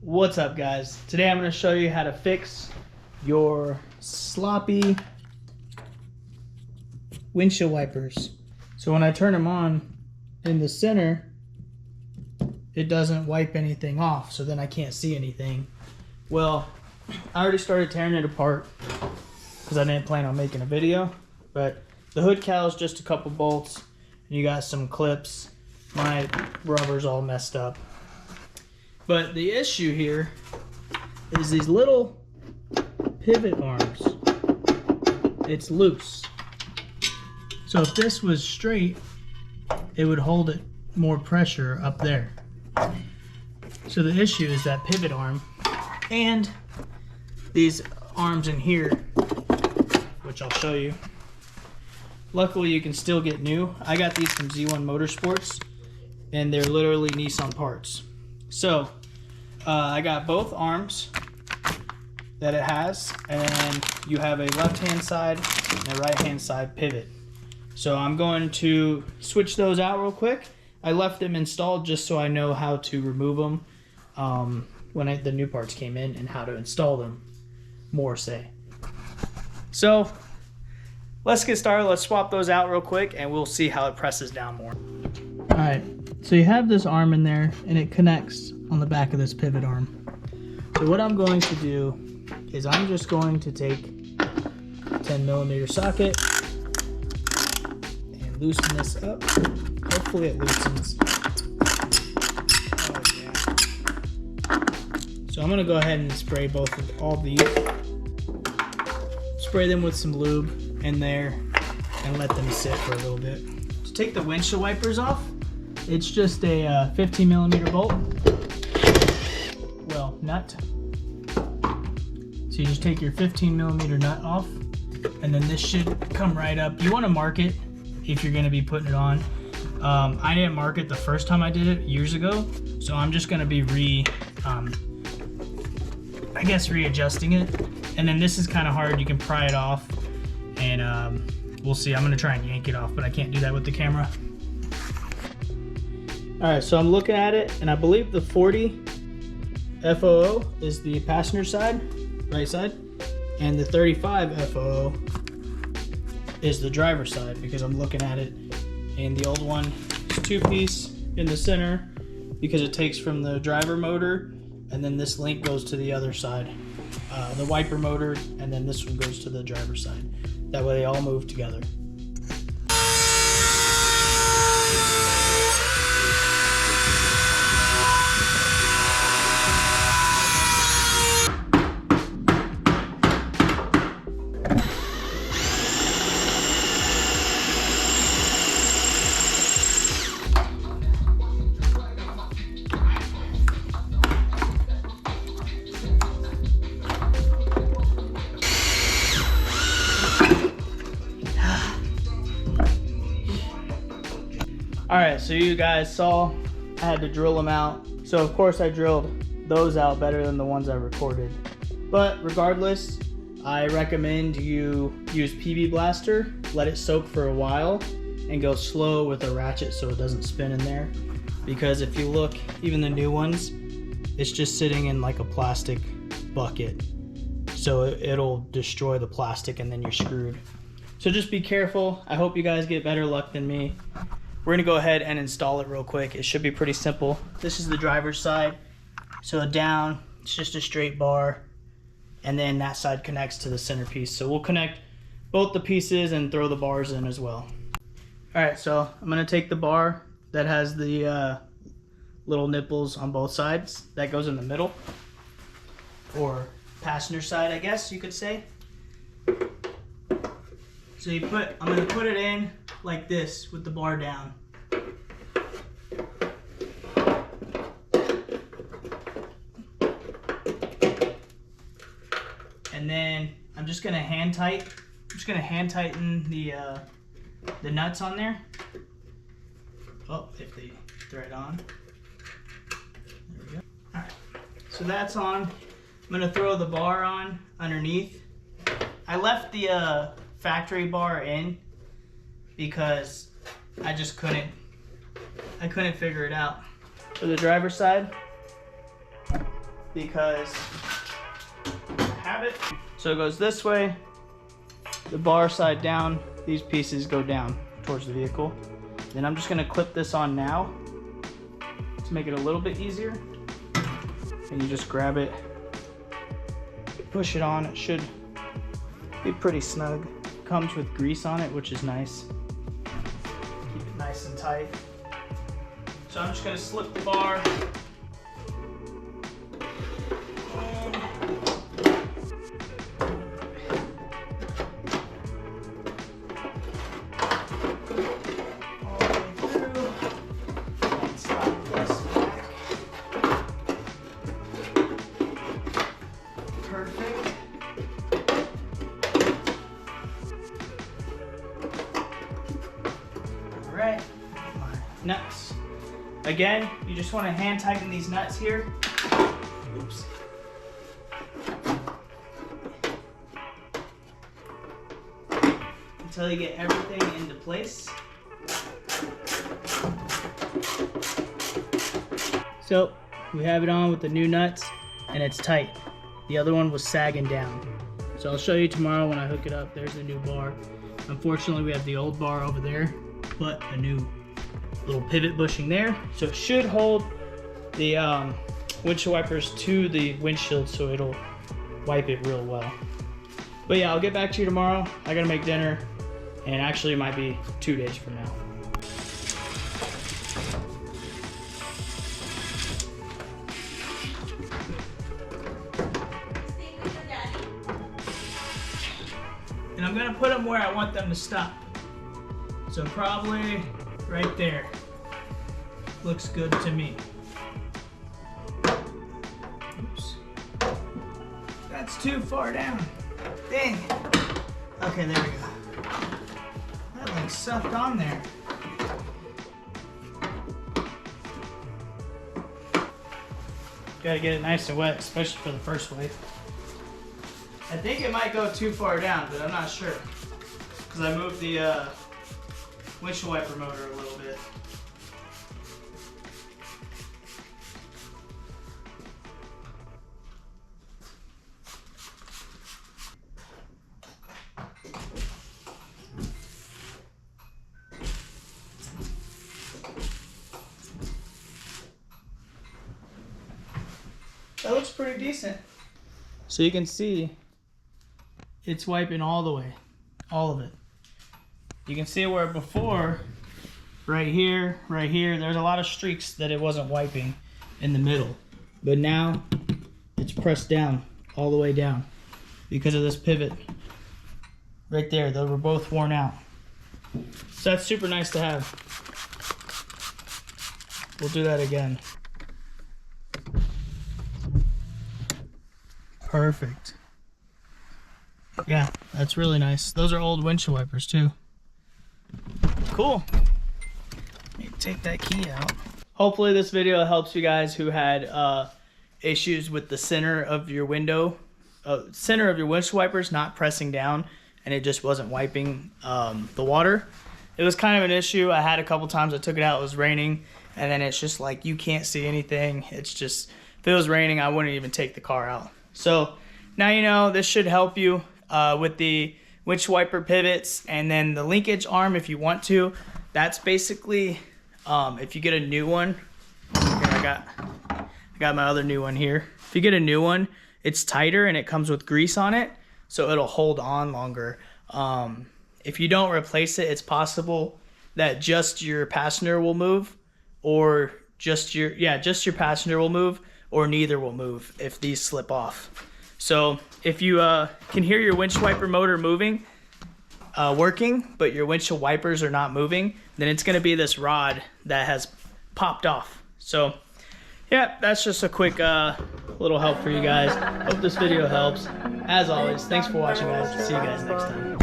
What's up, guys? Today I'm going to show you how to fix your sloppy windshield wipers. So when I turn them on in the center, it doesn't wipe anything off, so then I can't see anything. Well, I already started tearing it apart because I didn't plan on making a video, but the hood cowl is just a couple bolts and you got some clips. My rubber's all messed up. But the issue here is these little pivot arms. It's loose. So if this was straight, it would hold it more pressure up there. So the issue is that pivot arm and these arms in here, which I'll show you. Luckily you can still get new. I got these from Z1 Motorsports and they're literally Nissan parts. So I got both arms that it has, and then you have a left hand side and a right hand side pivot. So I'm going to switch those out real quick. I left them installed just so I know how to remove them when the new parts came in and how to install them more, say. So let's get started. Let's swap those out real quick and we'll see how it presses down more. All right, so you have this arm in there and it connects on the back of this pivot arm. So what I'm going to do is I'm just going to take a 10mm socket and loosen this up. Hopefully it loosens. Oh yeah. So I'm gonna go ahead and spray all these. Spray them with some lube in there and let them sit for a little bit. To take the windshield wipers off, it's just a 15mm bolt. Well, nut. So you just take your 15mm nut off, and then this should come right up. You want to mark it if you're going to be putting it on. I didn't mark it the first time I did it years ago, so I'm just going to be readjusting it. And then this is kind of hard. You can pry it off, and we'll see. I'm going to try and yank it off, but I can't do that with the camera. All right, so I'm looking at it, and I believe the 40 FOO is the passenger side, right side, and the 35 FOO is the driver's side, because I'm looking at it, and the old one is two-piece in the center because it takes from the driver motor, and then this link goes to the other side, the wiper motor, and then this one goes to the driver's side. That way they all move together. Alright, so you guys saw I had to drill them out. So of course I drilled those out better than the ones I recorded. But regardless, I recommend you use PB Blaster, let it soak for a while, and go slow with a ratchet so it doesn't spin in there. Because if you look, even the new ones, it's just sitting in like a plastic bucket. So it'll destroy the plastic and then you're screwed. So just be careful. I hope you guys get better luck than me. We're gonna go ahead and install it real quick. It should be pretty simple. This is the driver's side. So down, it's just a straight bar. And then that side connects to the centerpiece. So we'll connect both the pieces and throw the bars in as well. All right, so I'm gonna take the bar that has the little nipples on both sides. That goes in the middle. Or passenger side, I guess you could say. So I'm gonna put it in like this with the bar down. And then I'm just gonna hand tighten the nuts on there. Oh, if they thread on. There we go. All right, so that's on. I'm gonna throw the bar on underneath. I left the factory bar in because I just couldn't figure it out. For the driver's side, because I have it. So it goes this way, the bar side down, these pieces go down towards the vehicle. Then I'm just gonna clip this on now to make it a little bit easier. And you just grab it, push it on. It should be pretty snug. Comes with grease on it, which is nice. Keep it nice and tight. So I'm just gonna slip the bar. Alright, nuts. Again, you just want to hand tighten these nuts here. Oops. Until you get everything into place. So, we have it on with the new nuts, and it's tight. The other one was sagging down. So I'll show you tomorrow when I hook it up. There's the new bar. Unfortunately, we have the old bar over there, but a new little pivot bushing there. So it should hold the windshield wipers to the windshield so it'll wipe it real well. But yeah, I'll get back to you tomorrow. I gotta make dinner, and actually it might be 2 days from now. And I'm gonna put them where I want them to stop. So probably right there. Looks good to me. Oops. That's too far down. Dang. Okay, there we go. That like sucked on there. Gotta get it nice and wet, especially for the first wipe. I think it might go too far down, but I'm not sure. Because I moved the windshield wiper motor a little bit. That looks pretty decent. So you can see it's wiping all the way, all of it. You can see where before, right here, there's a lot of streaks that it wasn't wiping in the middle. But now it's pressed down, all the way down because of this pivot. Right there, they were both worn out. So that's super nice to have. We'll do that again. Perfect. Yeah, that's really nice. Those are old windshield wipers too. Cool. Let me take that key out. Hopefully this video helps you guys who had issues with the center of your window, center of your windshield wipers not pressing down, and it just wasn't wiping the water. It was kind of an issue. I had a couple times I took it out, it was raining, and then it's just like you can't see anything. It's just, if it was raining, I wouldn't even take the car out. So now you know, this should help you with the windshield wiper pivots, and then the linkage arm if you want to. That's basically, if you get a new one, here I got my other new one here. If you get a new one, it's tighter and it comes with grease on it, so it'll hold on longer. If you don't replace it, it's possible that just your passenger will move, or just your passenger will move, or neither will move if these slip off. So if you can hear your windshield wiper motor moving, working, but your windshield wipers are not moving, then it's gonna be this rod that has popped off. So yeah, that's just a quick little help for you guys. Hope this video helps. As always, thanks for watching, guys. See you guys next time.